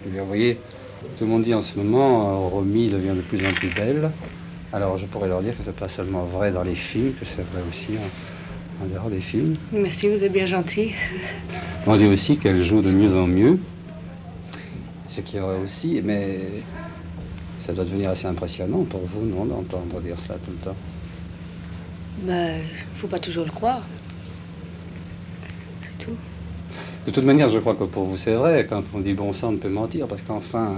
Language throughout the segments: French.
Eh bien, vous voyez, tout le monde dit en ce moment, Romy devient de plus en plus belle. Alors, je pourrais leur dire que c'est pas seulement vrai dans les films, que c'est vrai aussi en dehors des films. Merci, vous êtes bien gentil. On dit aussi qu'elle joue de mieux en mieux, ce qui est vrai aussi, mais ça doit devenir assez impressionnant pour vous, non, d'entendre dire cela tout le temps. Ben, faut pas toujours le croire. C'est tout. De toute manière, je crois que pour vous, c'est vrai. Quand on dit bon sang, on ne peut mentir, parce qu'enfin,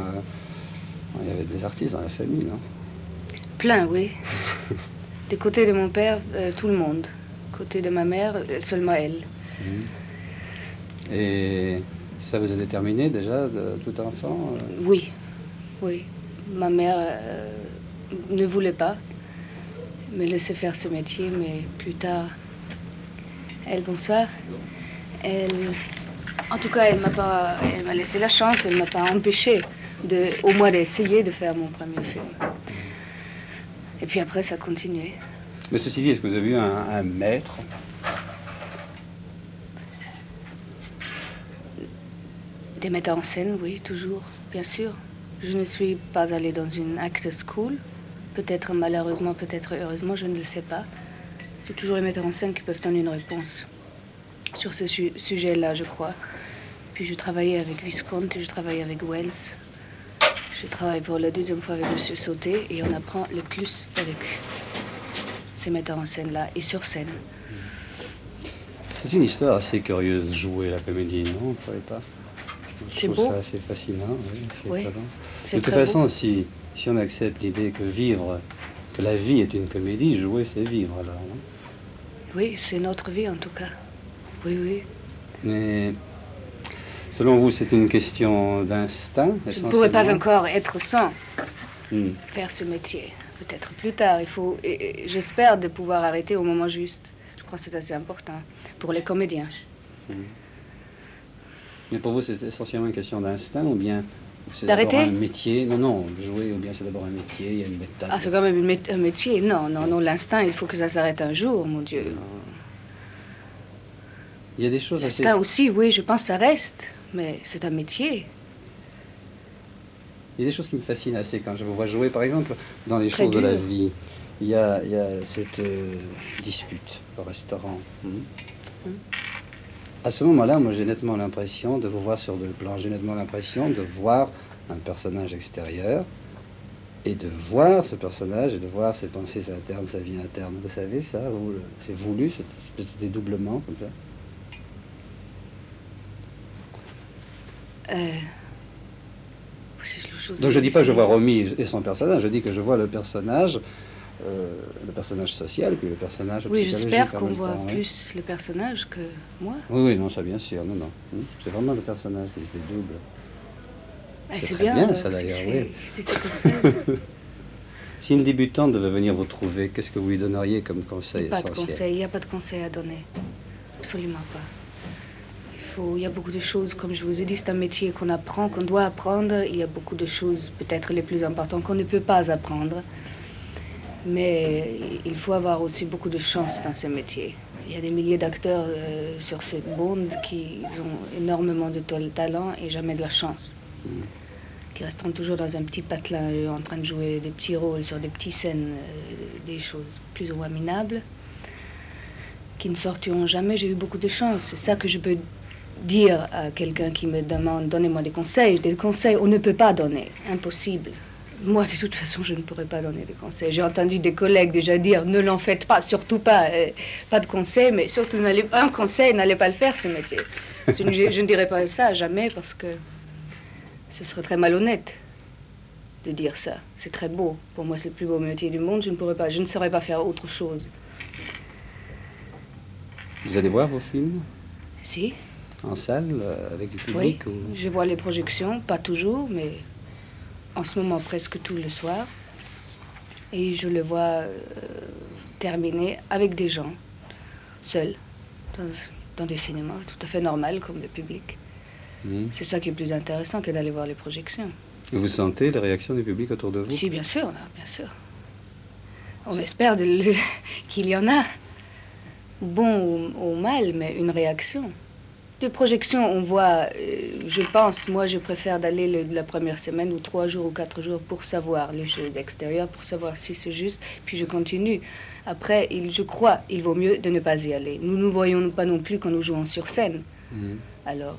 il y avait des artistes dans la famille, non? Plein, oui. Du côté de mon père, tout le monde. Côté de ma mère, seulement elle. Et ça vous a déterminé déjà de tout enfant? Oui, oui. Ma mère ne voulait pas me laisser faire ce métier, mais plus tard, elle, bonsoir, en tout cas, elle m'a laissé la chance, elle m'a pas empêché au moins d'essayer de faire mon premier film. Et puis après, ça a continué. Mais ceci dit, est-ce que vous avez eu un maître? Des metteurs en scène, oui, toujours, bien sûr. Je ne suis pas allée dans une actor school. Peut-être malheureusement, peut-être heureusement, je ne le sais pas. C'est toujours les metteurs en scène qui peuvent donner une réponse sur ce sujet-là, je crois. Puis je travaillais avec Visconti, je travaillais avec Wells. Je travaille pour la deuxième fois avec Monsieur Sauté et on apprend le plus avec ces metteurs en scène-là et sur scène. C'est une histoire assez curieuse, jouer la comédie, non? Vous ne trouvez pas? C'est beau. Je trouve ça assez fascinant, oui, c'est oui, étonnant. De toute façon, si on accepte l'idée que la vie est une comédie, jouer, c'est vivre, alors, non? Oui, c'est notre vie, en tout cas. Oui, oui. Mais, selon vous, c'est une question d'instinct, je ne pourrais pas encore être sans faire ce métier. Peut-être plus tard. J'espère de pouvoir arrêter au moment juste. Je crois que c'est assez important pour les comédiens. Mais pour vous, c'est essentiellement une question d'instinct ou bien c'est d'arrêter? D'abord un métier? Non, jouer ou bien c'est d'abord un métier, il y a une méthode. Ah, c'est quand même un métier. Non, l'instinct, il faut que ça s'arrête un jour, mon Dieu. Il y a des choses assez... L'instinct aussi, oui, je pense que ça reste, mais c'est un métier. Il y a des choses qui me fascinent assez quand je vous vois jouer, par exemple, dans les choses de la vie. Il y a cette dispute au restaurant. À ce moment-là, moi, j'ai nettement l'impression de vous voir sur deux plans. J'ai nettement l'impression de voir un personnage extérieur et de voir ce personnage et de voir ses pensées internes, sa vie interne. Vous savez ça? C'est voulu, ce dédoublement comme ça? Donc je ne dis pas que je vois Romy et son personnage, je dis que je vois le personnage social, puis le personnage psychologique. Oui, j'espère qu'on voit plus le personnage que moi. Oui, non, ça bien sûr, non. C'est vraiment le personnage qui se dédouble. C'est très bien ça d'ailleurs, oui. C'est comme ça. Si une débutante devait venir vous trouver, qu'est-ce que vous lui donneriez comme conseil essentiel? Il n'y a pas de conseil à donner. Absolument pas. Il y a beaucoup de choses, comme je vous ai dit, c'est un métier qu'on apprend, qu'on doit apprendre. Il y a beaucoup de choses, peut-être les plus importantes, qu'on ne peut pas apprendre. Mais il faut avoir aussi beaucoup de chance dans ce métier. Il y a des milliers d'acteurs sur ce monde qui ont énormément de talent et jamais de la chance. Qui resteront toujours dans un petit patelin en train de jouer des petits rôles sur des petites scènes, des choses plus ou moins minables, qui ne sortiront jamais. J'ai eu beaucoup de chance. C'est ça que je peux dire à quelqu'un qui me demande, donnez-moi des conseils. Des conseils, on ne peut pas donner. Impossible. Moi, de toute façon, je ne pourrais pas donner des conseils. J'ai entendu des collègues déjà dire, ne l'en faites pas, surtout pas. Pas de conseils, mais surtout un conseil, n'allez pas le faire, ce métier. Je ne dirais pas ça jamais, parce que ce serait très malhonnête de dire ça. C'est très beau. Pour moi, c'est le plus beau métier du monde. Je ne saurais pas faire autre chose. Vous allez voir vos films? Si. En salle, avec du public? Oui, je vois les projections, pas toujours, mais en ce moment presque tout le soir. Et je le vois terminer avec des gens, seuls, dans des cinémas, tout à fait normal, comme le public. C'est ça qui est plus intéressant que d'aller voir les projections. Et vous sentez les réactions du public autour de vous? Si, bien sûr, bien sûr. On espère qu'il y en a, bon ou mal, mais une réaction. De projection, on voit, je pense, moi je préfère d'aller la première semaine ou 3 jours ou 4 jours pour savoir les choses extérieures, pour savoir si c'est juste, puis je continue. Après, je crois, il vaut mieux de ne pas y aller. Nous ne voyons pas non plus quand nous jouons sur scène. Alors,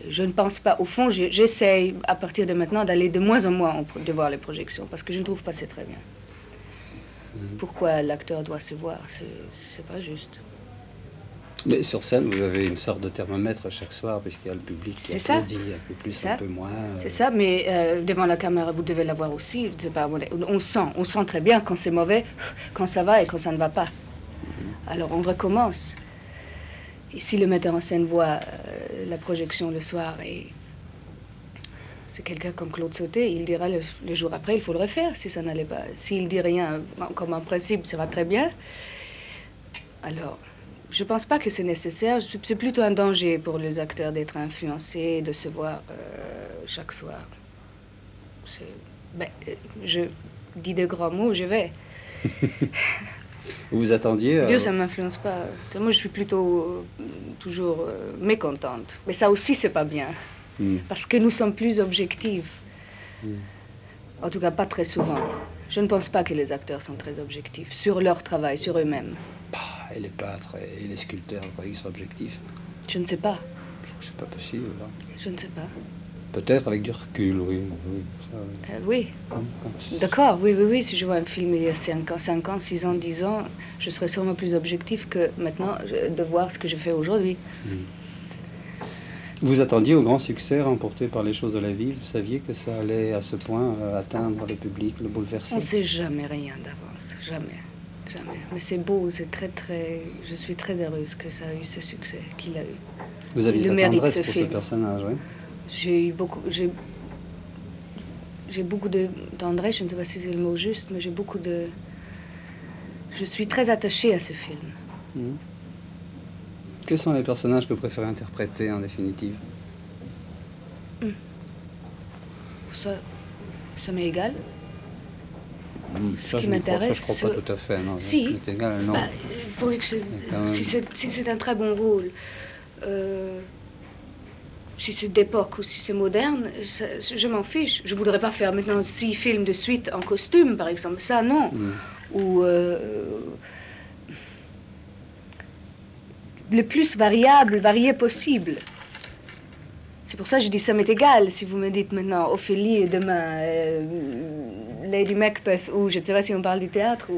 je ne pense pas, au fond, j'essaye à partir de maintenant d'aller de moins en moins de voir les projections, parce que je ne trouve pas c'est très bien. Pourquoi l'acteur doit se voir, c'est pas juste. Mais sur scène, vous avez une sorte de thermomètre chaque soir, puisqu'il y a le public qui applaudit, un peu plus, un peu moins. C'est ça, mais devant la caméra, vous devez l'avoir aussi. Pas, on sent très bien quand c'est mauvais, quand ça va et quand ça ne va pas. Alors on recommence. Et si le metteur en scène voit la projection le soir et c'est quelqu'un comme Claude Sauté, il dira le jour après, il faut le refaire si ça n'allait pas. S'il dit rien, comme en principe, ça va très bien. Alors, je ne pense pas que c'est nécessaire. C'est plutôt un danger pour les acteurs d'être influencés, de se voir chaque soir. Ben, je dis de grands mots, je vais. Vous attendiez Dieu, ça ne m'influence pas. Moi, je suis plutôt toujours mécontente. Mais ça aussi, c'est pas bien. Parce que nous sommes plus objectifs. En tout cas, pas très souvent. Je ne pense pas que les acteurs sont très objectifs sur leur travail, sur eux-mêmes. Et les peintres et les sculpteurs, vous croyez qu'ils sont objectifs? Je ne sais pas. Je crois que c'est pas possible. Là. Je ne sais pas. Peut-être avec du recul, oui. Oui. D'accord, oui. Si je vois un film il y a 5 ans, 6 ans, 10 ans, je serais sûrement plus objectif que maintenant de voir ce que je fais aujourd'hui. Vous attendiez au grand succès remporté par Les Choses de la Vie? Vous saviez que ça allait à ce point atteindre le public, le bouleverser? On ne sait jamais rien d'avance, jamais. Mais c'est beau, c'est très... Je suis très heureuse que ça a eu ce succès qu'il a eu. Vous avez le une mérite tendresse ce pour film. ce personnage, oui? J'ai beaucoup de tendresse, je ne sais pas si c'est le mot juste, mais j'ai beaucoup de... Je suis très attachée à ce film. Quels sont les personnages que vous préférez interpréter, en définitive? Ça m'est égal. Ça, qui m'intéresse... Je ne crois pas tout à fait, non. Si. C'est égal, non. Si c'est un très bon rôle, si c'est d'époque ou si c'est moderne, je m'en fiche. Je ne voudrais pas faire maintenant 6 films de suite en costume, par exemple. Ça, non. Ou... le plus varié possible. C'est pour ça que je dis ça m'est égal. Si vous me dites maintenant Ophélie et demain Lady Macbeth, ou je ne sais pas si on parle du théâtre,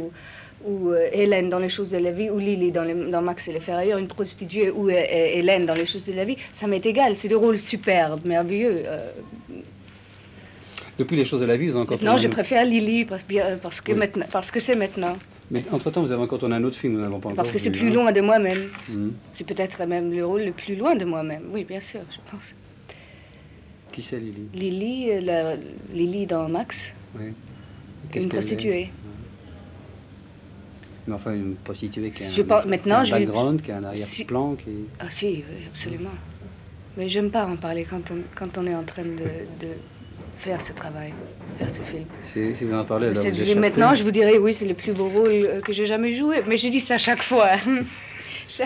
ou Hélène dans Les Choses de la Vie, ou Lily dans Max et les Ferrailleurs, une prostituée, ou Hélène dans Les Choses de la Vie, ça m'est égal. C'est des rôles superbes, merveilleux. Depuis Les Choses de la Vie, vous avez encore... Non, je préfère Lily parce que c'est maintenant. Mais entre-temps, vous avez encore tourné un autre film, nous n'avons pas encore Parce que c'est plus loin de moi-même. C'est peut-être même le rôle le plus loin de moi-même. Oui, bien sûr, je pense. Qui c'est Lily? Lily dans Max. Oui. Une prostituée. Mais enfin, une prostituée qui a un background, qui a un arrière-plan, qui... Ah si, oui, absolument. Mais j'aime pas en parler quand on est en train de faire ce travail, faire ce film. Si vous en parlez, alors maintenant, je vous dirais, oui, c'est le plus beau rôle que j'ai jamais joué. Mais je dis ça chaque fois. Mais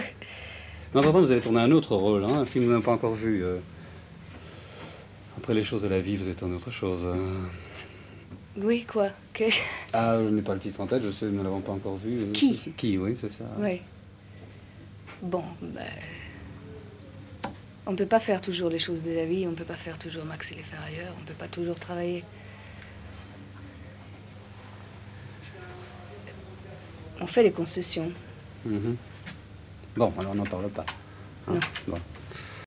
entre-temps, vous avez tourné un autre rôle, hein, un film que vous n'avez pas encore vu. Après Les Choses de la Vie, vous êtes en autre chose. Oui, quoi? Ah, je n'ai pas le titre en tête, je sais, nous ne l'avons pas encore vu. Qui, oui, c'est ça. Oui. Bon, on ne peut pas faire toujours Les Choses de la Vie, on ne peut pas faire toujours Max et les Ferrailleurs, on ne peut pas toujours travailler. On fait des concessions. Bon, alors on n'en parle pas. Non. Bon.